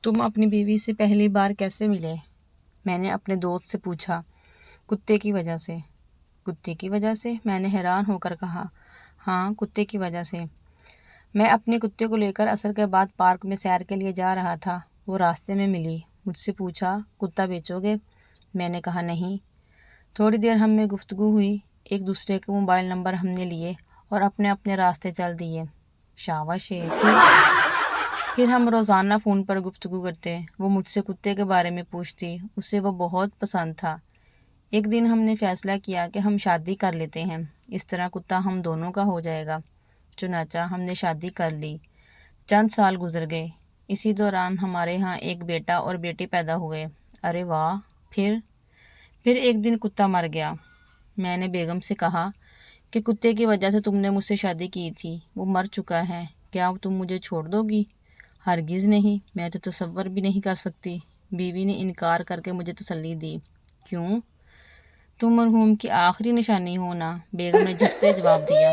تم اپنی بیوی سے پہلی بار کیسے ملے؟ میں نے اپنے دوست سے پوچھا۔ کتے کی وجہ سے۔ کتے کی وجہ سے؟ میں نے حیران ہو کر کہا۔ ہاں، کتے کی وجہ سے۔ میں اپنے کتے کو لے کر عصر کے بعد پارک میں سیر کے لیے جا رہا تھا۔ وہ راستے میں ملی، مجھ سے پوچھا، کتا بیچو گے؟ میں نے کہا نہیں۔ تھوڑی دیر ہم میں گفتگو ہوئی، ایک دوسرے کے موبائل نمبر ہم نے لیے اور اپنے اپنے راستے چل دیے۔ شاباش ہے۔ پھر ہم روزانہ فون پر گفتگو کرتے۔ وہ مجھ سے کتے کے بارے میں پوچھتی، اسے وہ بہت پسند تھا۔ ایک دن ہم نے فیصلہ کیا کہ ہم شادی کر لیتے ہیں، اس طرح کتا ہم دونوں کا ہو جائے گا۔ چنانچہ ہم نے شادی کر لی۔ چند سال گزر گئے، اسی دوران ہمارے ہاں ایک بیٹا اور بیٹی پیدا ہوئے۔ ارے واہ! پھر ایک دن کتا مر گیا۔ میں نے بیگم سے کہا کہ کتے کی وجہ سے تم نے مجھ سے شادی کی تھی، وہ مر چکا ہے، کیا تم مجھے چھوڑ دو گی؟ ہرگز نہیں، میں تو تصور بھی نہیں کر سکتی۔ بیوی نے انکار کر کے مجھے تسلی دی۔ کیوں؟ تم مرحوم کی آخری نشانی ہو نا، بیگم نے جھٹ سے جواب دیا۔